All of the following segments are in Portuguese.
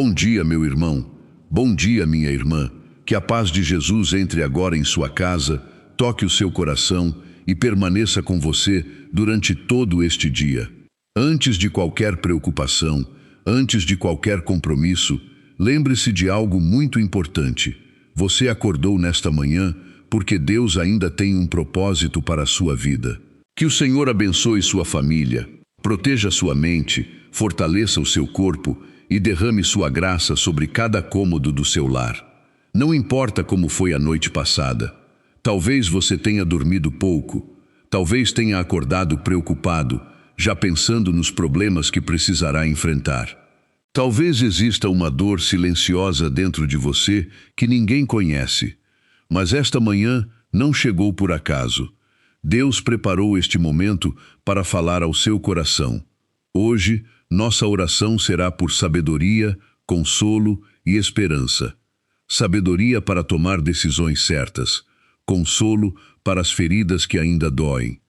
Bom dia, meu irmão. Bom dia, minha irmã. Que a paz de Jesus entre agora em sua casa, toque o seu coração e permaneça com você durante todo este dia. Antes de qualquer preocupação, antes de qualquer compromisso, lembre-se de algo muito importante. Você acordou nesta manhã porque Deus ainda tem um propósito para a sua vida. Que o Senhor abençoe sua família, proteja sua mente, fortaleça o seu corpo e derrame sua graça sobre cada cômodo do seu lar. Não importa como foi a noite passada. Talvez você tenha dormido pouco, talvez tenha acordado preocupado, já pensando nos problemas que precisará enfrentar. Talvez exista uma dor silenciosa dentro de você que ninguém conhece. Mas esta manhã não chegou por acaso. Deus preparou este momento para falar ao seu coração. Hoje, nossa oração será por sabedoria, consolo e esperança. Sabedoria para tomar decisões certas, consolo para as feridas que ainda doem,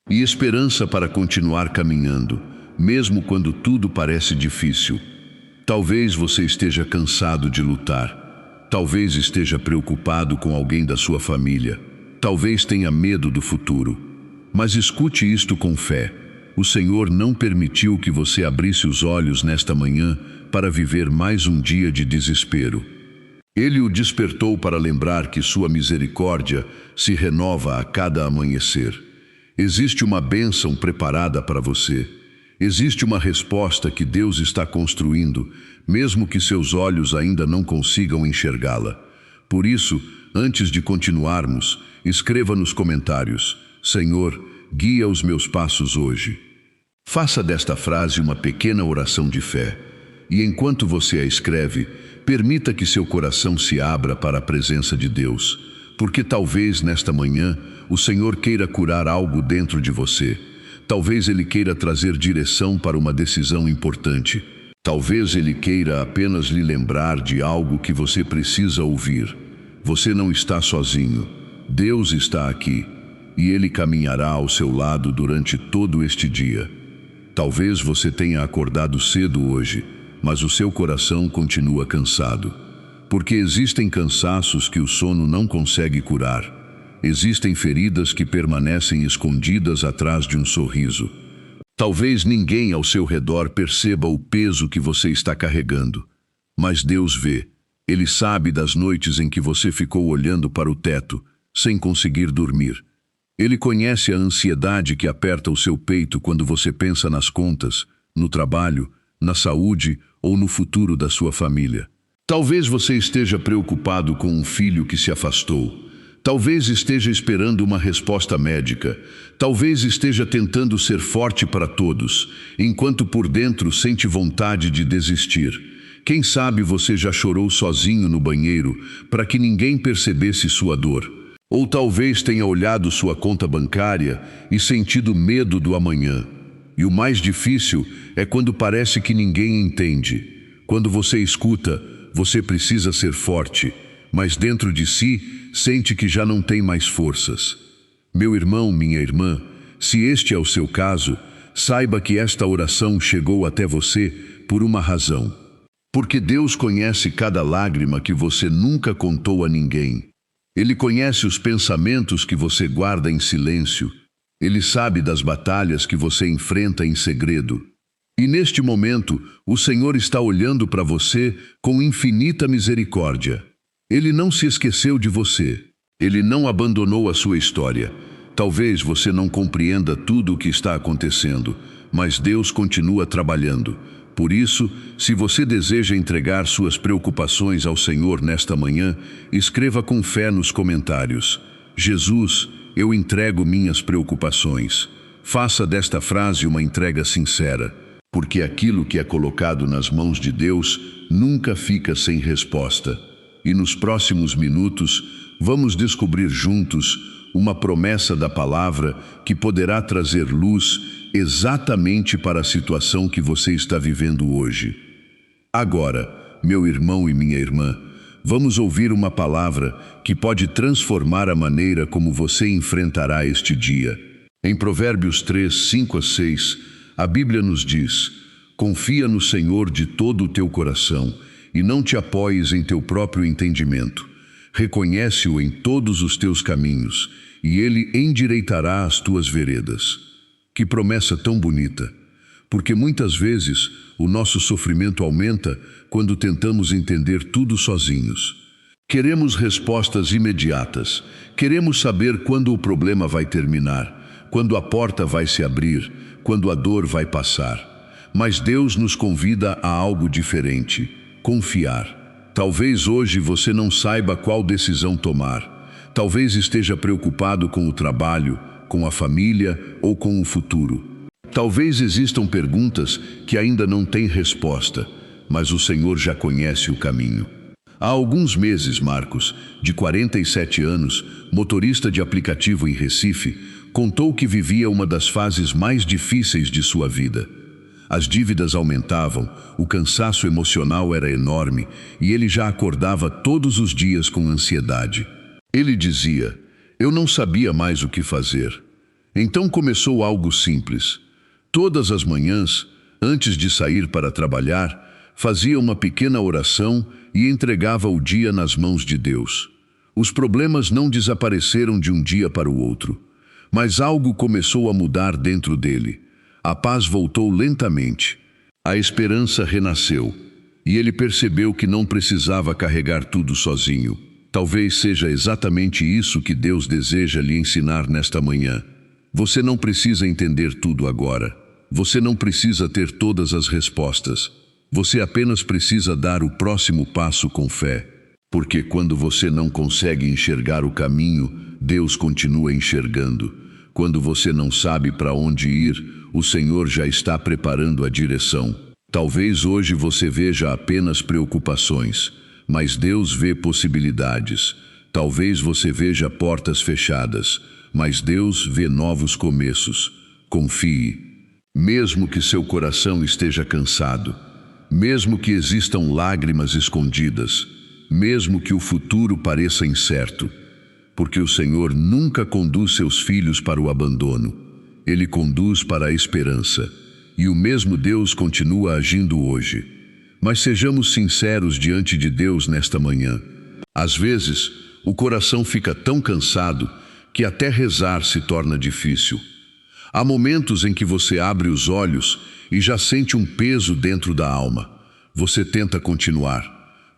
e esperança para continuar caminhando, mesmo quando tudo parece difícil. Talvez você esteja cansado de lutar, talvez esteja preocupado com alguém da sua família, talvez tenha medo do futuro. Mas escute isto com fé. O Senhor não permitiu que você abrisse os olhos nesta manhã para viver mais um dia de desespero. Ele o despertou para lembrar que sua misericórdia se renova a cada amanhecer. Existe uma bênção preparada para você. Existe uma resposta que Deus está construindo, mesmo que seus olhos ainda não consigam enxergá-la. Por isso, antes de continuarmos, escreva nos comentários: Senhor, guia os meus passos hoje. Faça desta frase uma pequena oração de fé. E enquanto você a escreve, permita que seu coração se abra para a presença de Deus, porque talvez nesta manhã o Senhor queira curar algo dentro de você. Talvez Ele queira trazer direção para uma decisão importante. Talvez Ele queira apenas lhe lembrar de algo que você precisa ouvir. Você não está sozinho. Deus está aqui, e Ele caminhará ao seu lado durante todo este dia. Talvez você tenha acordado cedo hoje, mas o seu coração continua cansado. Porque existem cansaços que o sono não consegue curar. Existem feridas que permanecem escondidas atrás de um sorriso. Talvez ninguém ao seu redor perceba o peso que você está carregando. Mas Deus vê. Ele sabe das noites em que você ficou olhando para o teto, sem conseguir dormir. Ele conhece a ansiedade que aperta o seu peito quando você pensa nas contas, no trabalho, na saúde ou no futuro da sua família. Talvez você esteja preocupado com um filho que se afastou. Talvez esteja esperando uma resposta médica. Talvez esteja tentando ser forte para todos, enquanto por dentro sente vontade de desistir. Quem sabe você já chorou sozinho no banheiro para que ninguém percebesse sua dor. Ou talvez tenha olhado sua conta bancária e sentido medo do amanhã. E o mais difícil é quando parece que ninguém entende. Quando você escuta, você precisa ser forte, mas dentro de si, sente que já não tem mais forças. Meu irmão, minha irmã, se este é o seu caso, saiba que esta oração chegou até você por uma razão. Porque Deus conhece cada lágrima que você nunca contou a ninguém. Ele conhece os pensamentos que você guarda em silêncio. Ele sabe das batalhas que você enfrenta em segredo. E neste momento, o Senhor está olhando para você com infinita misericórdia. Ele não se esqueceu de você. Ele não abandonou a sua história. Talvez você não compreenda tudo o que está acontecendo, mas Deus continua trabalhando. Por isso, se você deseja entregar suas preocupações ao Senhor nesta manhã, escreva com fé nos comentários: Jesus, eu entrego minhas preocupações. Faça desta frase uma entrega sincera, porque aquilo que é colocado nas mãos de Deus nunca fica sem resposta. E nos próximos minutos, vamos descobrir juntos uma promessa da palavra que poderá trazer luz exatamente para a situação que você está vivendo hoje. Agora, meu irmão e minha irmã, vamos ouvir uma palavra que pode transformar a maneira como você enfrentará este dia. Em Provérbios 3, 5 a 6, a Bíblia nos diz: confia no Senhor de todo o teu coração e não te apoies em teu próprio entendimento. Reconhece-o em todos os teus caminhos, e ele endireitará as tuas veredas. Que promessa tão bonita! Porque muitas vezes o nosso sofrimento aumenta quando tentamos entender tudo sozinhos. Queremos respostas imediatas. Queremos saber quando o problema vai terminar, quando a porta vai se abrir, quando a dor vai passar. Mas Deus nos convida a algo diferente: confiar. Talvez hoje você não saiba qual decisão tomar. Talvez esteja preocupado com o trabalho, com a família ou com o futuro. Talvez existam perguntas que ainda não têm resposta, mas o Senhor já conhece o caminho. Há alguns meses, Marcos, de 47 anos, motorista de aplicativo em Recife, contou que vivia uma das fases mais difíceis de sua vida. As dívidas aumentavam, o cansaço emocional era enorme e ele já acordava todos os dias com ansiedade. Ele dizia: "Eu não sabia mais o que fazer." Então começou algo simples. Todas as manhãs, antes de sair para trabalhar, fazia uma pequena oração e entregava o dia nas mãos de Deus. Os problemas não desapareceram de um dia para o outro, mas algo começou a mudar dentro dele. A paz voltou lentamente. A esperança renasceu, e ele percebeu que não precisava carregar tudo sozinho. Talvez seja exatamente isso que Deus deseja lhe ensinar nesta manhã. Você não precisa entender tudo agora. Você não precisa ter todas as respostas. Você apenas precisa dar o próximo passo com fé. Porque quando você não consegue enxergar o caminho, Deus continua enxergando. Quando você não sabe para onde ir, o Senhor já está preparando a direção. Talvez hoje você veja apenas preocupações, mas Deus vê possibilidades. Talvez você veja portas fechadas, mas Deus vê novos começos. Confie. Mesmo que seu coração esteja cansado, mesmo que existam lágrimas escondidas, mesmo que o futuro pareça incerto, porque o Senhor nunca conduz seus filhos para o abandono. Ele conduz para a esperança, e o mesmo Deus continua agindo hoje. Mas sejamos sinceros diante de Deus nesta manhã. Às vezes, o coração fica tão cansado que até rezar se torna difícil. Há momentos em que você abre os olhos e já sente um peso dentro da alma. Você tenta continuar,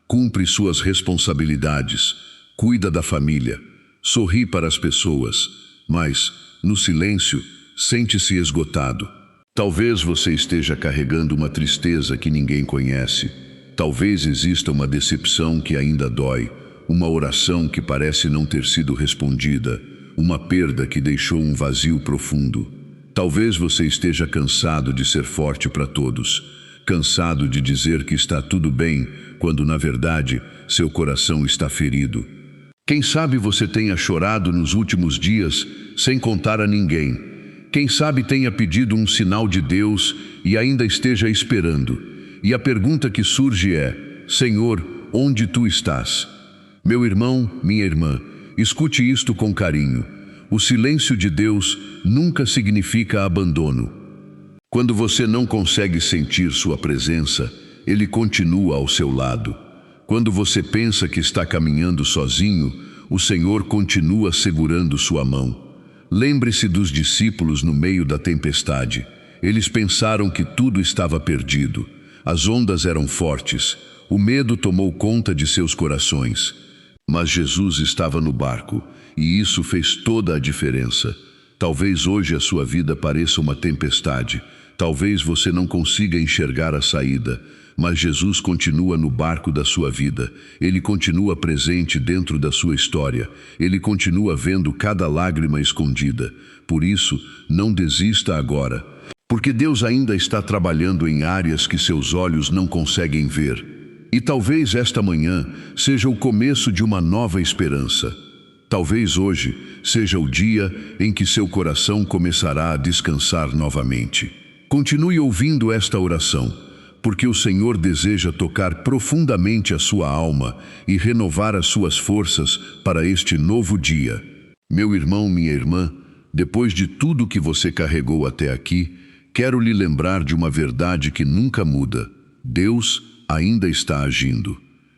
cumpre suas responsabilidades, cuida da família, sorri para as pessoas, mas, no silêncio, sente-se esgotado. Talvez você esteja carregando uma tristeza que ninguém conhece. Talvez exista uma decepção que ainda dói, uma oração que parece não ter sido respondida, uma perda que deixou um vazio profundo. Talvez você esteja cansado de ser forte para todos, cansado de dizer que está tudo bem, quando na verdade seu coração está ferido. Quem sabe você tenha chorado nos últimos dias sem contar a ninguém. Quem sabe tenha pedido um sinal de Deus e ainda esteja esperando. E a pergunta que surge é: Senhor, onde tu estás? Meu irmão, minha irmã, escute isto com carinho. O silêncio de Deus nunca significa abandono. Quando você não consegue sentir sua presença, Ele continua ao seu lado. Quando você pensa que está caminhando sozinho, o Senhor continua segurando sua mão. Lembre-se dos discípulos no meio da tempestade. Eles pensaram que tudo estava perdido. As ondas eram fortes. O medo tomou conta de seus corações. Mas Jesus estava no barco, e isso fez toda a diferença. Talvez hoje a sua vida pareça uma tempestade. Talvez você não consiga enxergar a saída, mas Jesus continua no barco da sua vida. Ele continua presente dentro da sua história. Ele continua vendo cada lágrima escondida. Por isso, não desista agora, porque Deus ainda está trabalhando em áreas que seus olhos não conseguem ver. E talvez esta manhã seja o começo de uma nova esperança. Talvez hoje seja o dia em que seu coração começará a descansar novamente. Continue ouvindo esta oração, porque o Senhor deseja tocar profundamente a sua alma e renovar as suas forças para este novo dia. Meu irmão, minha irmã, depois de tudo que você carregou até aqui, quero lhe lembrar de uma verdade que nunca muda. Deus ainda está agindo,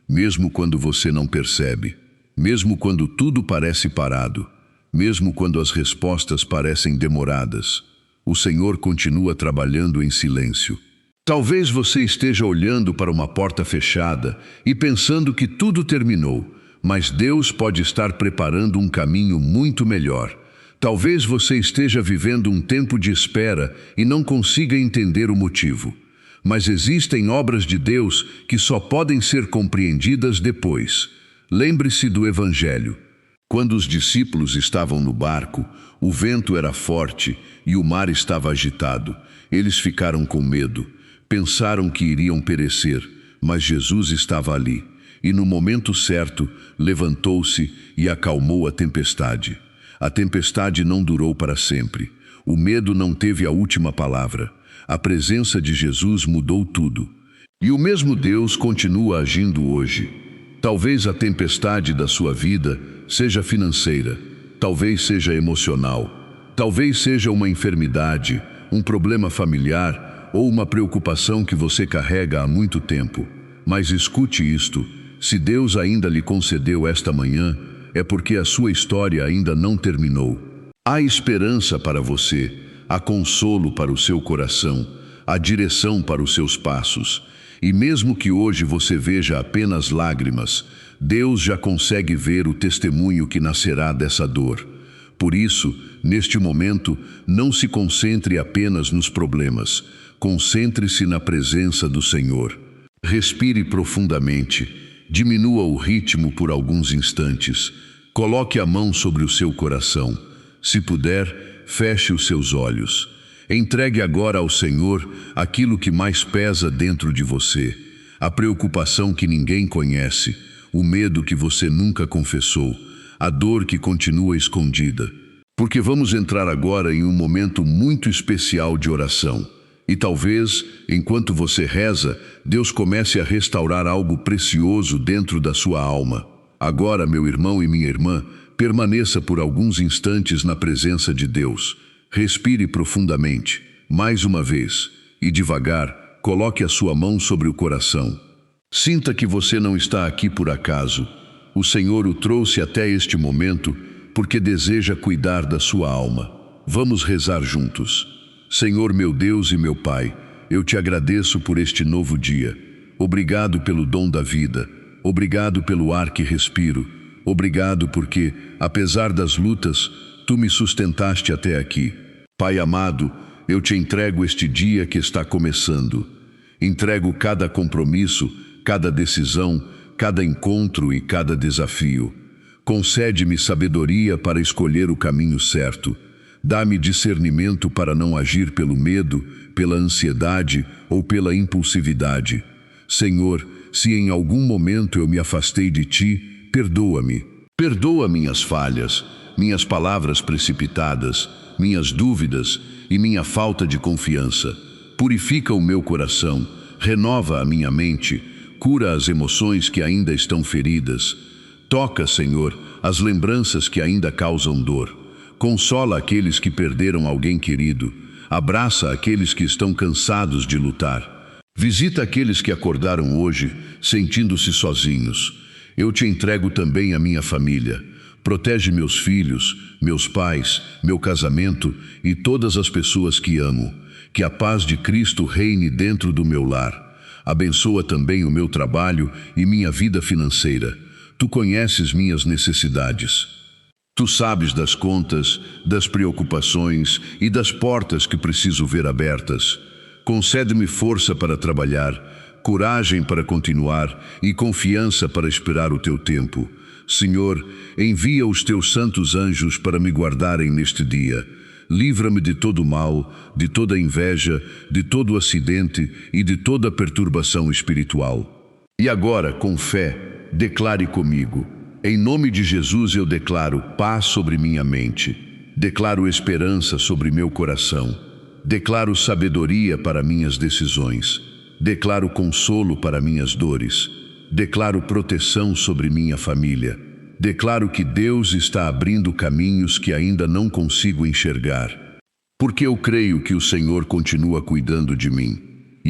mesmo quando você não percebe, mesmo quando tudo parece parado, mesmo quando as respostas parecem demoradas. O Senhor continua trabalhando em silêncio. Talvez você esteja olhando para uma porta fechada e pensando que tudo terminou, mas Deus pode estar preparando um caminho muito melhor. Talvez você esteja vivendo um tempo de espera e não consiga entender o motivo. Mas existem obras de Deus que só podem ser compreendidas depois. Lembre-se do Evangelho. Quando os discípulos estavam no barco, o vento era forte e o mar estava agitado. Eles ficaram com medo. Pensaram que iriam perecer, mas Jesus estava ali. E no momento certo, levantou-se e acalmou a tempestade. A tempestade não durou para sempre. O medo não teve a última palavra. A presença de Jesus mudou tudo. E o mesmo Deus continua agindo hoje. Talvez a tempestade da sua vida seja financeira, talvez seja emocional, talvez seja uma enfermidade, um problema familiar ou uma preocupação que você carrega há muito tempo. Mas escute isto, se Deus ainda lhe concedeu esta manhã, é porque a sua história ainda não terminou. Há esperança para você, há consolo para o seu coração, há direção para os seus passos. E mesmo que hoje você veja apenas lágrimas, Deus já consegue ver o testemunho que nascerá dessa dor. Por isso, neste momento, não se concentre apenas nos problemas, concentre-se na presença do Senhor. Respire profundamente, diminua o ritmo por alguns instantes, coloque a mão sobre o seu coração. Se puder, feche os seus olhos. Entregue agora ao Senhor aquilo que mais pesa dentro de você, a preocupação que ninguém conhece, o medo que você nunca confessou, a dor que continua escondida. Porque vamos entrar agora em um momento muito especial de oração. E talvez, enquanto você reza, Deus comece a restaurar algo precioso dentro da sua alma. Agora, meu irmão e minha irmã, permaneça por alguns instantes na presença de Deus. Respire profundamente, mais uma vez, e devagar, coloque a sua mão sobre o coração. Sinta que você não está aqui por acaso. O Senhor o trouxe até este momento porque deseja cuidar da sua alma. Vamos rezar juntos. Senhor meu Deus e meu Pai, eu te agradeço por este novo dia. Obrigado pelo dom da vida. Obrigado pelo ar que respiro. Obrigado porque, apesar das lutas, Tu me sustentaste até aqui. Pai amado, eu te entrego este dia que está começando. Entrego cada compromisso, cada decisão, cada encontro e cada desafio. Concede-me sabedoria para escolher o caminho certo. Dá-me discernimento para não agir pelo medo, pela ansiedade ou pela impulsividade. Senhor, se em algum momento eu me afastei de Ti, perdoa-me. Perdoa minhas falhas, minhas palavras precipitadas, minhas dúvidas e minha falta de confiança. Purifica o meu coração, renova a minha mente, cura as emoções que ainda estão feridas. Toca, Senhor, as lembranças que ainda causam dor. Consola aqueles que perderam alguém querido. Abraça aqueles que estão cansados de lutar. Visita aqueles que acordaram hoje, sentindo-se sozinhos. Eu te entrego também a minha família. Protege meus filhos, meus pais, meu casamento e todas as pessoas que amo. Que a paz de Cristo reine dentro do meu lar. Abençoa também o meu trabalho e minha vida financeira. Tu conheces minhas necessidades. Tu sabes das contas, das preocupações e das portas que preciso ver abertas. Concede-me força para trabalhar, coragem para continuar e confiança para esperar o teu tempo. Senhor, envia os teus santos anjos para me guardarem neste dia. Livra-me de todo mal, de toda inveja, de todo acidente e de toda perturbação espiritual. E agora, com fé, declare comigo. Em nome de Jesus eu declaro paz sobre minha mente. Declaro esperança sobre meu coração. Declaro sabedoria para minhas decisões. Declaro consolo para minhas dores. Declaro proteção sobre minha família. Declaro que Deus está abrindo caminhos que ainda não consigo enxergar. Porque eu creio que o Senhor continua cuidando de mim.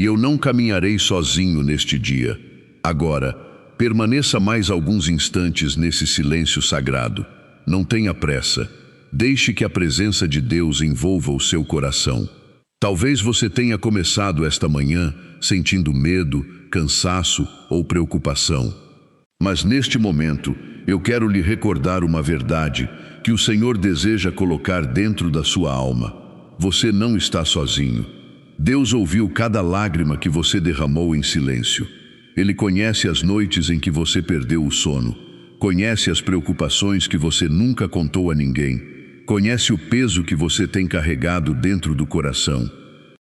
e eu não caminharei sozinho neste dia. Agora, permaneça mais alguns instantes nesse silêncio sagrado. Não tenha pressa. Deixe que a presença de Deus envolva o seu coração. Talvez você tenha começado esta manhã sentindo medo, cansaço ou preocupação. Mas neste momento, eu quero lhe recordar uma verdade que o Senhor deseja colocar dentro da sua alma. Você não está sozinho. Deus ouviu cada lágrima que você derramou em silêncio. Ele conhece as noites em que você perdeu o sono. Conhece as preocupações que você nunca contou a ninguém. Conhece o peso que você tem carregado dentro do coração.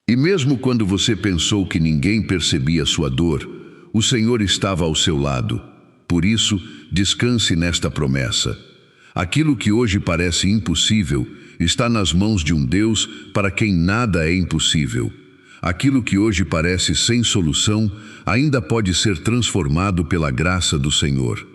E mesmo quando você pensou que ninguém percebia sua dor, o Senhor estava ao seu lado. Por isso, descanse nesta promessa. Aquilo que hoje parece impossível está nas mãos de um Deus para quem nada é impossível. Aquilo que hoje parece sem solução ainda pode ser transformado pela graça do Senhor.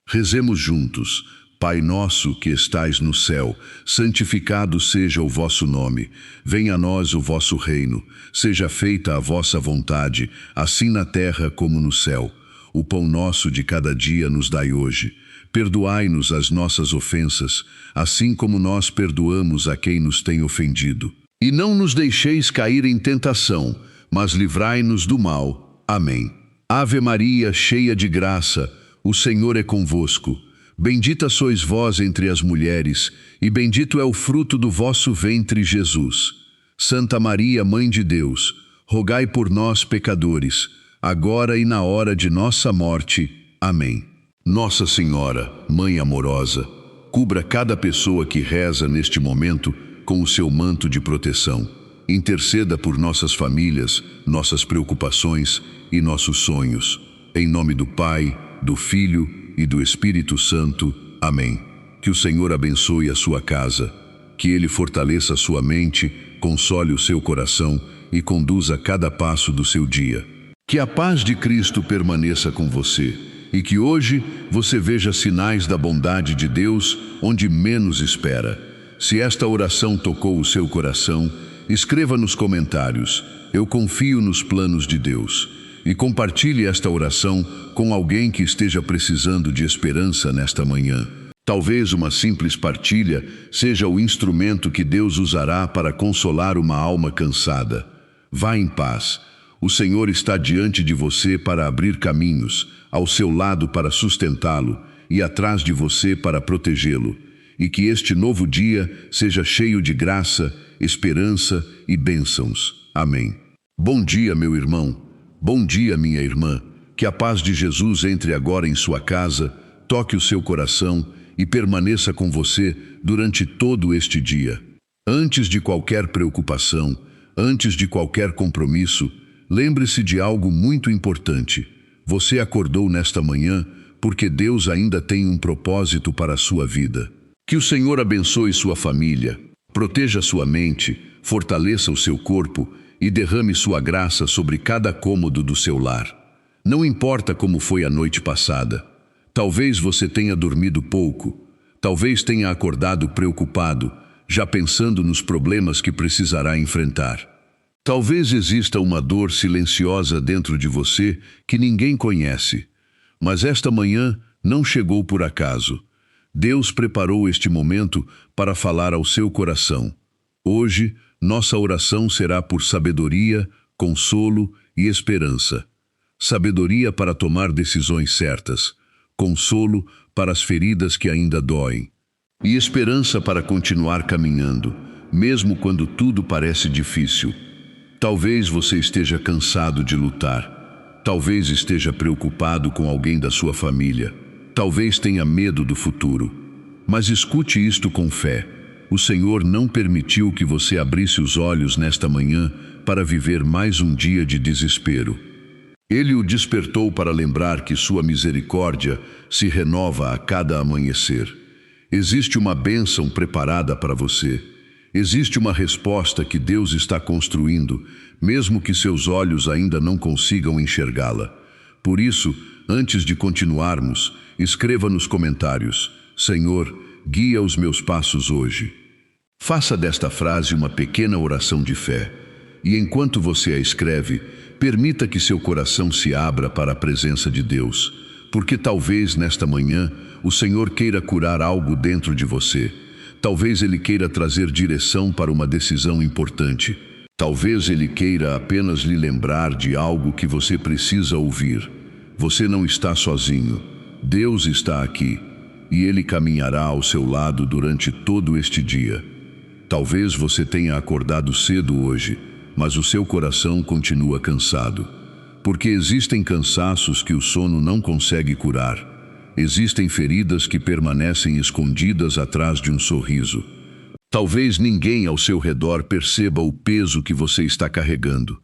Rezemos juntos. Pai nosso que estais no céu, santificado seja o vosso nome. Venha a nós o vosso reino. Seja feita a vossa vontade, assim na terra como no céu. O pão nosso de cada dia nos dai hoje. Perdoai-nos as nossas ofensas, assim como nós perdoamos a quem nos tem ofendido. E não nos deixeis cair em tentação, mas livrai-nos do mal. Amém. Ave Maria, cheia de graça, o Senhor é convosco. Bendita sois vós entre as mulheres, e bendito é o fruto do vosso ventre, Jesus. Santa Maria, Mãe de Deus, rogai por nós, pecadores, agora e na hora de nossa morte. Amém. Nossa Senhora, Mãe amorosa, cubra cada pessoa que reza neste momento com o seu manto de proteção. Interceda por nossas famílias, nossas preocupações e nossos sonhos. Em nome do Pai, do Filho e do Espírito Santo. Amém. Que o Senhor abençoe a sua casa, que Ele fortaleça a sua mente, console o seu coração e conduza cada passo do seu dia. Que a paz de Cristo permaneça com você e que hoje você veja sinais da bondade de Deus onde menos espera. Se esta oração tocou o seu coração, escreva nos comentários: eu confio nos planos de Deus. E compartilhe esta oração com alguém que esteja precisando de esperança nesta manhã. Talvez uma simples partilha seja o instrumento que Deus usará para consolar uma alma cansada. Vá em paz. O Senhor está diante de você para abrir caminhos, ao seu lado para sustentá-lo e atrás de você para protegê-lo. E que este novo dia seja cheio de graça, esperança e bênçãos. Amém. Bom dia, meu irmão. Bom dia, minha irmã. Que a paz de Jesus entre agora em sua casa, toque o seu coração e permaneça com você durante todo este dia. Antes de qualquer preocupação, antes de qualquer compromisso, lembre-se de algo muito importante. Você acordou nesta manhã porque Deus ainda tem um propósito para a sua vida. Que o Senhor abençoe sua família, proteja sua mente, fortaleça o seu corpo e derrame sua graça sobre cada cômodo do seu lar. Não importa como foi a noite passada. Talvez você tenha dormido pouco. Talvez tenha acordado preocupado, já pensando nos problemas que precisará enfrentar. Talvez exista uma dor silenciosa dentro de você que ninguém conhece. Mas esta manhã não chegou por acaso. Deus preparou este momento para falar ao seu coração. Hoje, nossa oração será por sabedoria, consolo e esperança. Sabedoria para tomar decisões certas, consolo para as feridas que ainda doem, e esperança para continuar caminhando, mesmo quando tudo parece difícil. Talvez você esteja cansado de lutar, talvez esteja preocupado com alguém da sua família, talvez tenha medo do futuro. Mas escute isto com fé. O Senhor não permitiu que você abrisse os olhos nesta manhã para viver mais um dia de desespero. Ele o despertou para lembrar que sua misericórdia se renova a cada amanhecer. Existe uma bênção preparada para você. Existe uma resposta que Deus está construindo, mesmo que seus olhos ainda não consigam enxergá-la. Por isso, antes de continuarmos, escreva nos comentários: Senhor, guia os meus passos hoje. Faça desta frase uma pequena oração de fé. E enquanto você a escreve, Permita que seu coração se abra para a presença de Deus, porque talvez nesta manhã o Senhor queira curar algo dentro de você. Talvez Ele queira trazer direção para uma decisão importante. Talvez Ele queira apenas lhe lembrar de algo que você precisa ouvir. Você não está sozinho. Deus está aqui, e Ele caminhará ao seu lado durante todo este dia. Talvez você tenha acordado cedo hoje, mas o seu coração continua cansado. Porque existem cansaços que o sono não consegue curar. Existem feridas que permanecem escondidas atrás de um sorriso. Talvez ninguém ao seu redor perceba o peso que você está carregando.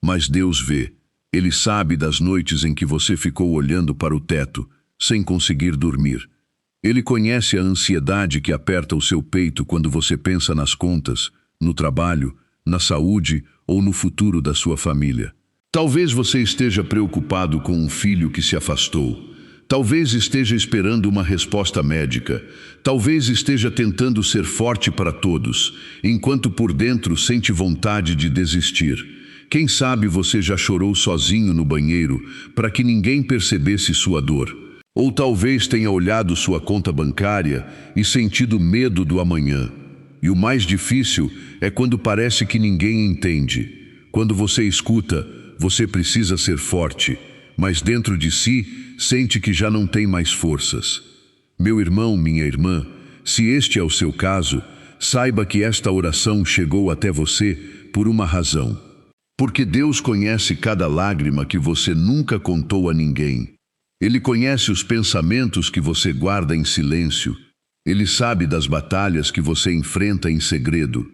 Mas Deus vê. Ele sabe das noites em que você ficou olhando para o teto, sem conseguir dormir. Ele conhece a ansiedade que aperta o seu peito quando você pensa nas contas, no trabalho, na saúde ou no futuro da sua família. Talvez você esteja preocupado com um filho que se afastou. Talvez esteja esperando uma resposta médica. Talvez esteja tentando ser forte para todos, enquanto por dentro sente vontade de desistir. Quem sabe você já chorou sozinho no banheiro para que ninguém percebesse sua dor. Ou talvez tenha olhado sua conta bancária e sentido medo do amanhã. E o mais difícil é quando parece que ninguém entende. Quando você escuta, você precisa ser forte, mas dentro de si, sente que já não tem mais forças. Meu irmão, minha irmã, se este é o seu caso, saiba que esta oração chegou até você por uma razão. Porque Deus conhece cada lágrima que você nunca contou a ninguém. Ele conhece os pensamentos que você guarda em silêncio. Ele sabe das batalhas que você enfrenta em segredo.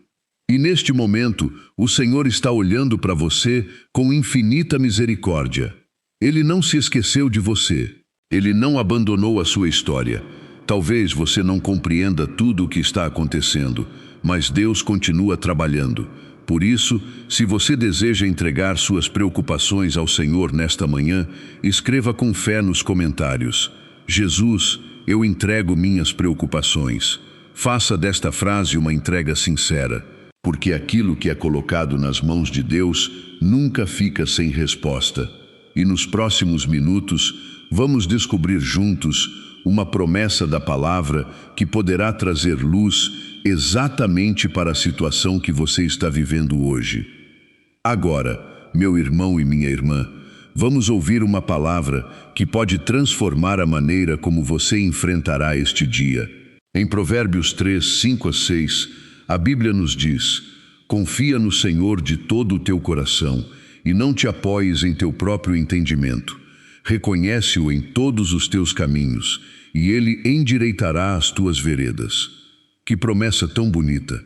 E neste momento, o Senhor está olhando para você com infinita misericórdia. Ele não se esqueceu de você. Ele não abandonou a sua história. Talvez você não compreenda tudo o que está acontecendo, mas Deus continua trabalhando. Por isso, se você deseja entregar suas preocupações ao Senhor nesta manhã, escreva com fé nos comentários: Jesus, eu entrego minhas preocupações. Faça desta frase uma entrega sincera, porque aquilo que é colocado nas mãos de Deus nunca fica sem resposta. E nos próximos minutos, vamos descobrir juntos uma promessa da palavra que poderá trazer luz exatamente para a situação que você está vivendo hoje. Agora, meu irmão e minha irmã, vamos ouvir uma palavra que pode transformar a maneira como você enfrentará este dia. Em Provérbios 3, 5 a 6, a Bíblia nos diz: confia no Senhor de todo o teu coração e não te apoies em teu próprio entendimento. Reconhece-o em todos os teus caminhos e ele endireitará as tuas veredas. Que promessa tão bonita!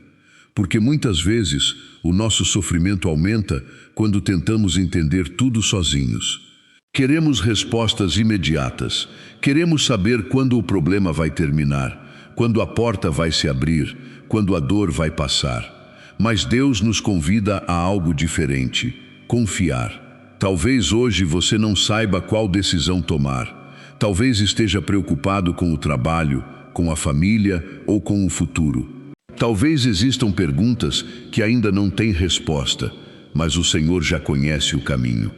Porque muitas vezes o nosso sofrimento aumenta quando tentamos entender tudo sozinhos. Queremos respostas imediatas. Queremos saber quando o problema vai terminar, quando a porta vai se abrir, quando a dor vai passar. Mas Deus nos convida a algo diferente: confiar. Talvez hoje você não saiba qual decisão tomar. Talvez esteja preocupado com o trabalho, com a família ou com o futuro. Talvez existam perguntas que ainda não têm resposta, mas o Senhor já conhece o caminho.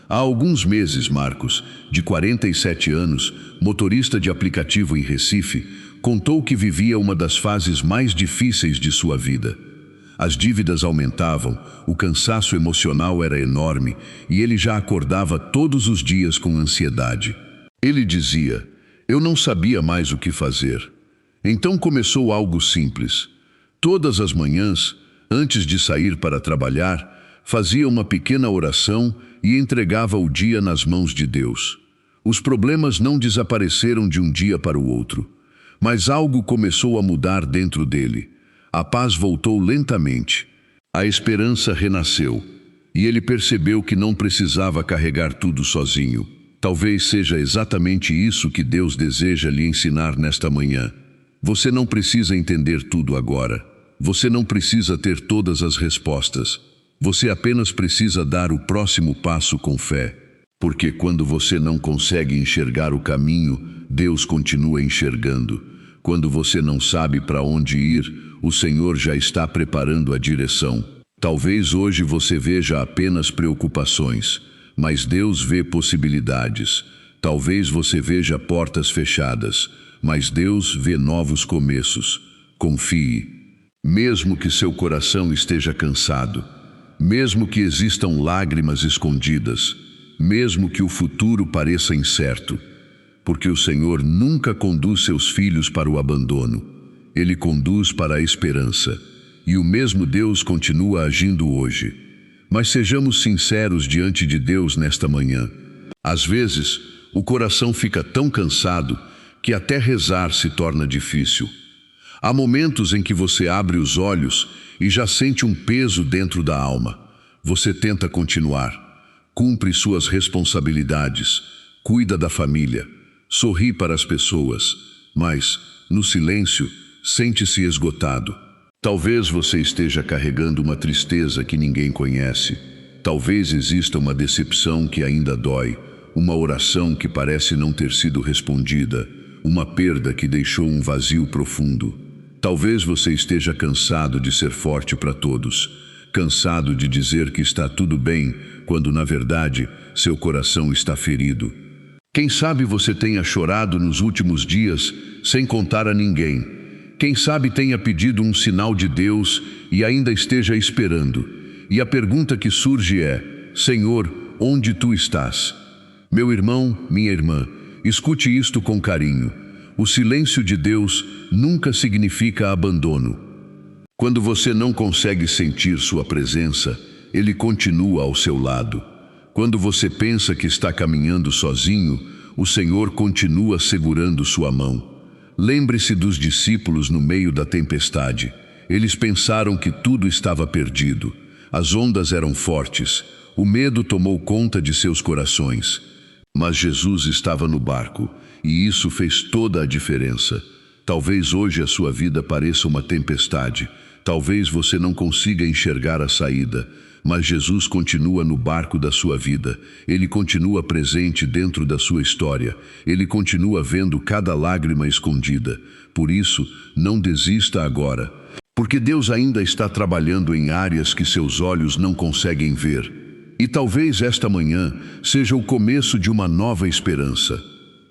Há alguns meses, Marcos, de 47 anos, motorista de aplicativo em Recife, contou que vivia uma das fases mais difíceis de sua vida. As dívidas aumentavam, o cansaço emocional era enorme e ele já acordava todos os dias com ansiedade. Ele dizia: eu não sabia mais o que fazer. Então começou algo simples. Todas as manhãs, antes de sair para trabalhar, fazia uma pequena oração e entregava o dia nas mãos de Deus. Os problemas não desapareceram de um dia para o outro, mas algo começou a mudar dentro dele. A paz voltou lentamente. A esperança renasceu. E ele percebeu que não precisava carregar tudo sozinho. Talvez seja exatamente isso que Deus deseja lhe ensinar nesta manhã. Você não precisa entender tudo agora. Você não precisa ter todas as respostas. Você apenas precisa dar o próximo passo com fé. Porque quando você não consegue enxergar o caminho, Deus continua enxergando. Quando você não sabe para onde ir, o Senhor já está preparando a direção. Talvez hoje você veja apenas preocupações, mas Deus vê possibilidades. Talvez você veja portas fechadas, mas Deus vê novos começos. Confie. Mesmo que seu coração esteja cansado, mesmo que existam lágrimas escondidas, mesmo que o futuro pareça incerto, porque o Senhor nunca conduz seus filhos para o abandono. Ele conduz para a esperança. E o mesmo Deus continua agindo hoje. Mas sejamos sinceros diante de Deus nesta manhã. Às vezes, o coração fica tão cansado que até rezar se torna difícil. Há momentos em que você abre os olhos e já sente um peso dentro da alma. Você tenta continuar, cumpre suas responsabilidades, cuida da família, sorri para as pessoas, mas, no silêncio, sente-se esgotado. Talvez você esteja carregando uma tristeza que ninguém conhece. Talvez exista uma decepção que ainda dói, uma oração que parece não ter sido respondida, uma perda que deixou um vazio profundo. Talvez você esteja cansado de ser forte para todos, cansado de dizer que está tudo bem, quando na verdade seu coração está ferido. Quem sabe você tenha chorado nos últimos dias sem contar a ninguém. Quem sabe tenha pedido um sinal de Deus e ainda esteja esperando. E a pergunta que surge é: Senhor, onde tu estás? Meu irmão, minha irmã, escute isto com carinho. O silêncio de Deus nunca significa abandono. Quando você não consegue sentir sua presença, Ele continua ao seu lado. Quando você pensa que está caminhando sozinho, o Senhor continua segurando sua mão. Lembre-se dos discípulos no meio da tempestade. Eles pensaram que tudo estava perdido. As ondas eram fortes. O medo tomou conta de seus corações. Mas Jesus estava no barco, e isso fez toda a diferença. Talvez hoje a sua vida pareça uma tempestade. Talvez você não consiga enxergar a saída. Mas Jesus continua no barco da sua vida. Ele continua presente dentro da sua história. Ele continua vendo cada lágrima escondida. Por isso, não desista agora. Porque Deus ainda está trabalhando em áreas que seus olhos não conseguem ver. E talvez esta manhã seja o começo de uma nova esperança.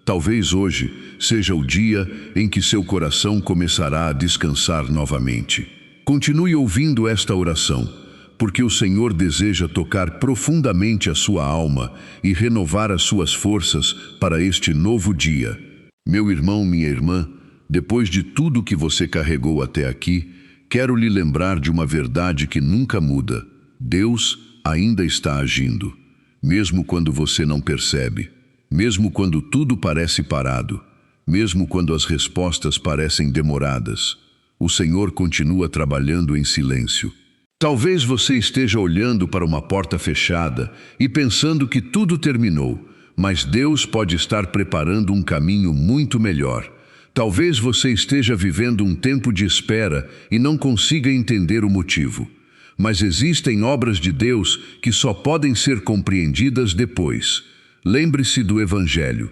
Talvez hoje seja o dia em que seu coração começará a descansar novamente. Continue ouvindo esta oração, porque o Senhor deseja tocar profundamente a sua alma e renovar as suas forças para este novo dia. Meu irmão, minha irmã, depois de tudo que você carregou até aqui, quero lhe lembrar de uma verdade que nunca muda. Deus ainda está agindo, mesmo quando você não percebe, mesmo quando tudo parece parado, mesmo quando as respostas parecem demoradas. O Senhor continua trabalhando em silêncio. Talvez você esteja olhando para uma porta fechada e pensando que tudo terminou, mas Deus pode estar preparando um caminho muito melhor. Talvez você esteja vivendo um tempo de espera e não consiga entender o motivo. Mas existem obras de Deus que só podem ser compreendidas depois. Lembre-se do Evangelho.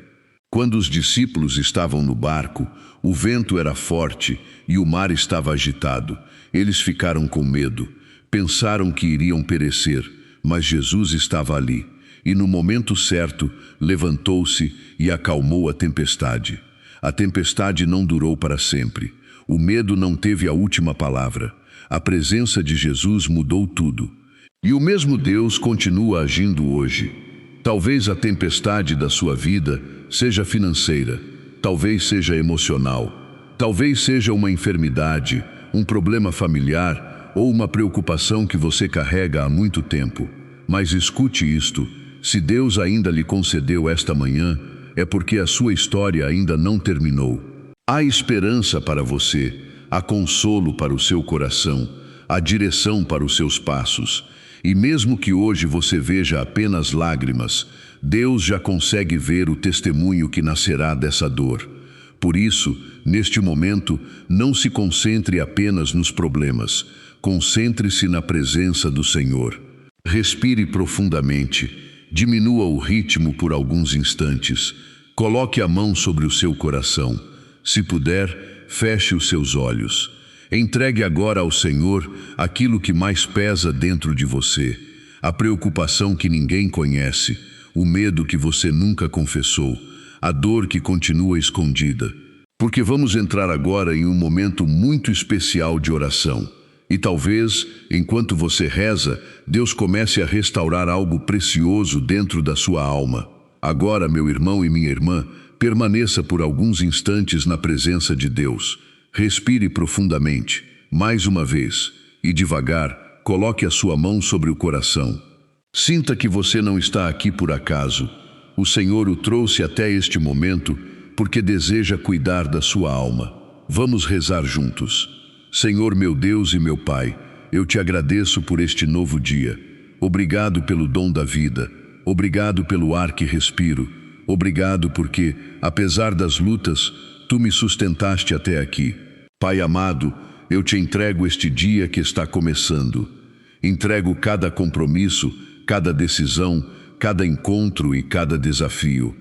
Quando os discípulos estavam no barco, o vento era forte e o mar estava agitado. Eles ficaram com medo. Pensaram que iriam perecer, mas Jesus estava ali, e no momento certo, levantou-se e acalmou a tempestade. A tempestade não durou para sempre. O medo não teve a última palavra. A presença de Jesus mudou tudo. E o mesmo Deus continua agindo hoje. Talvez a tempestade da sua vida seja financeira, talvez seja emocional, talvez seja uma enfermidade, um problema familiar, ou uma preocupação que você carrega há muito tempo. Mas escute isto: se Deus ainda lhe concedeu esta manhã, é porque a sua história ainda não terminou. Há esperança para você, há consolo para o seu coração, há direção para os seus passos. E mesmo que hoje você veja apenas lágrimas, Deus já consegue ver o testemunho que nascerá dessa dor. Por isso, neste momento, não se concentre apenas nos problemas. Concentre-se na presença do Senhor. Respire profundamente. Diminua o ritmo por alguns instantes. Coloque a mão sobre o seu coração. Se puder, feche os seus olhos. Entregue agora ao Senhor aquilo que mais pesa dentro de você, a preocupação que ninguém conhece, o medo que você nunca confessou, a dor que continua escondida. Porque vamos entrar agora em um momento muito especial de oração. E talvez, enquanto você reza, Deus comece a restaurar algo precioso dentro da sua alma. Agora, meu irmão e minha irmã, permaneça por alguns instantes na presença de Deus. Respire profundamente, mais uma vez, e devagar, coloque a sua mão sobre o coração. Sinta que você não está aqui por acaso. O Senhor o trouxe até este momento porque deseja cuidar da sua alma. Vamos rezar juntos. Senhor meu Deus e meu Pai, eu te agradeço por este novo dia. Obrigado pelo dom da vida. Obrigado pelo ar que respiro. Obrigado porque, apesar das lutas, tu me sustentaste até aqui. Pai amado, eu te entrego este dia que está começando. Entrego cada compromisso, cada decisão, cada encontro e cada desafio.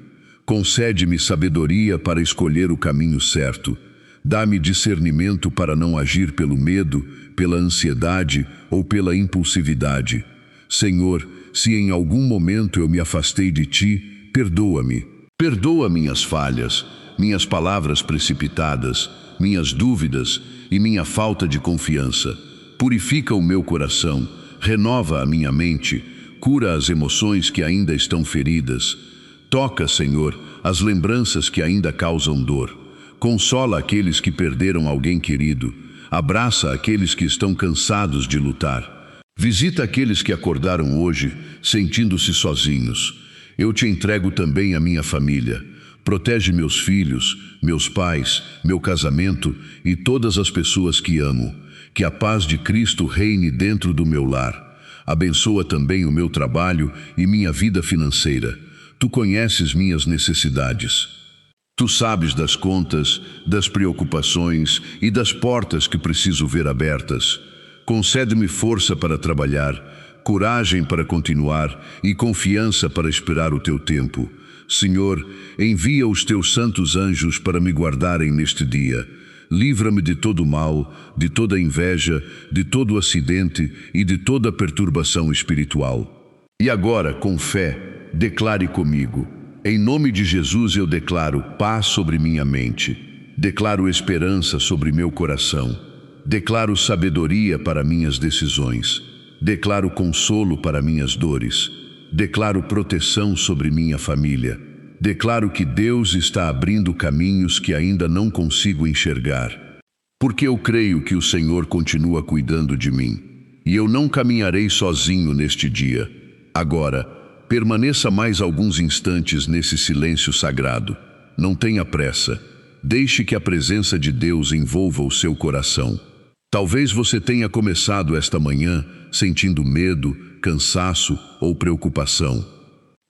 Concede-me sabedoria para escolher o caminho certo. Dá-me discernimento para não agir pelo medo, pela ansiedade ou pela impulsividade. Senhor, se em algum momento eu me afastei de ti, perdoa-me. Perdoa minhas falhas, minhas palavras precipitadas, minhas dúvidas e minha falta de confiança. Purifica o meu coração, renova a minha mente, cura as emoções que ainda estão feridas. Toca, Senhor, as lembranças que ainda causam dor. Consola aqueles que perderam alguém querido. Abraça aqueles que estão cansados de lutar. Visita aqueles que acordaram hoje, sentindo-se sozinhos. Eu te entrego também a minha família. Protege meus filhos, meus pais, meu casamento e todas as pessoas que amo. Que a paz de Cristo reine dentro do meu lar. Abençoa também o meu trabalho e minha vida financeira. Tu conheces minhas necessidades. Tu sabes das contas, das preocupações e das portas que preciso ver abertas. Concede-me força para trabalhar, coragem para continuar e confiança para esperar o teu tempo. Senhor, envia os teus santos anjos para me guardarem neste dia. Livra-me de todo mal, de toda inveja, de todo acidente e de toda perturbação espiritual. E agora, com fé, declare comigo. Em nome de Jesus eu declaro paz sobre minha mente. Declaro esperança sobre meu coração. Declaro sabedoria para minhas decisões. Declaro consolo para minhas dores. Declaro proteção sobre minha família. Declaro que Deus está abrindo caminhos que ainda não consigo enxergar. Porque eu creio que o Senhor continua cuidando de mim. E eu não caminharei sozinho neste dia. Agora, permaneça mais alguns instantes nesse silêncio sagrado. Não tenha pressa. Deixe que a presença de Deus envolva o seu coração. Talvez você tenha começado esta manhã sentindo medo, cansaço ou preocupação.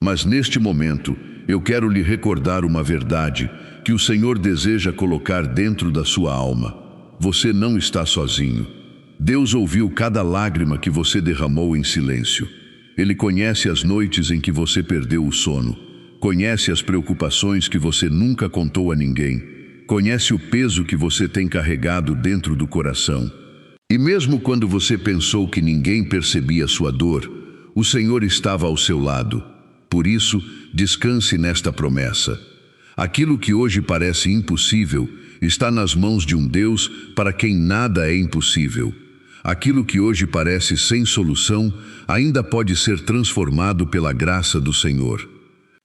Mas neste momento, eu quero lhe recordar uma verdade que o Senhor deseja colocar dentro da sua alma. Você não está sozinho. Deus ouviu cada lágrima que você derramou em silêncio. Ele conhece as noites em que você perdeu o sono. Conhece as preocupações que você nunca contou a ninguém. Conhece o peso que você tem carregado dentro do coração. E mesmo quando você pensou que ninguém percebia sua dor, o Senhor estava ao seu lado. Por isso, descanse nesta promessa. Aquilo que hoje parece impossível está nas mãos de um Deus para quem nada é impossível. Aquilo que hoje parece sem solução ainda pode ser transformado pela graça do Senhor.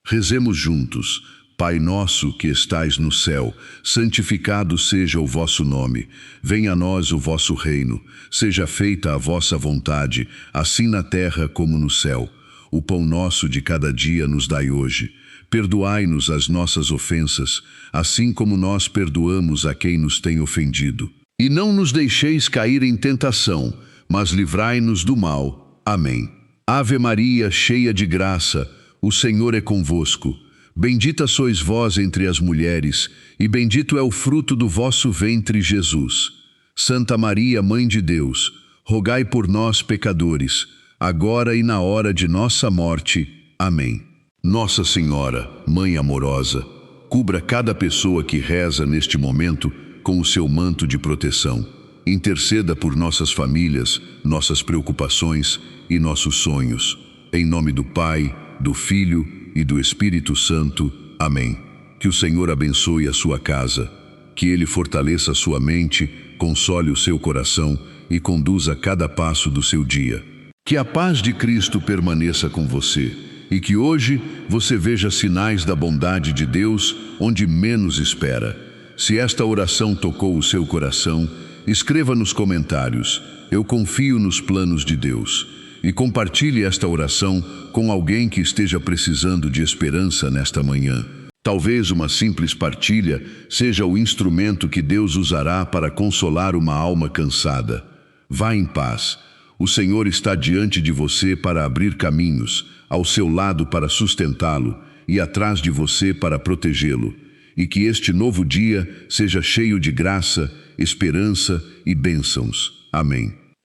Rezemos juntos. Pai nosso que estais no céu, santificado seja o vosso nome. Venha a nós o vosso reino. Seja feita a vossa vontade, assim na terra como no céu. O pão nosso de cada dia nos dai hoje. Perdoai-nos as nossas ofensas, assim como nós perdoamos a quem nos tem ofendido. E não nos deixeis cair em tentação, mas livrai-nos do mal. Amém. Ave Maria, cheia de graça, o Senhor é convosco. Bendita sois vós entre as mulheres, e bendito é o fruto do vosso ventre, Jesus. Santa Maria, Mãe de Deus, rogai por nós, pecadores, agora e na hora de nossa morte. Amém. Nossa Senhora, Mãe amorosa, cubra cada pessoa que reza neste momento com o seu manto de proteção. interceda por nossas famílias, nossas preocupações e nossos sonhos. Em nome do Pai, do Filho e do Espírito Santo. Amém. Que o Senhor abençoe a sua casa, que Ele fortaleça a sua mente, console o seu coração e conduza cada passo do seu dia. Que a paz de Cristo permaneça com você e que hoje você veja sinais da bondade de Deus onde menos espera. Se esta oração tocou o seu coração, escreva nos comentários: eu confio nos planos de Deus. E compartilhe esta oração com alguém que esteja precisando de esperança nesta manhã. Talvez uma simples partilha seja o instrumento que Deus usará para consolar uma alma cansada. Vá em paz. O Senhor está diante de você para abrir caminhos, ao seu lado para sustentá-lo e atrás de você para protegê-lo. E que este novo dia seja cheio de graça, esperança e bênçãos. Amém.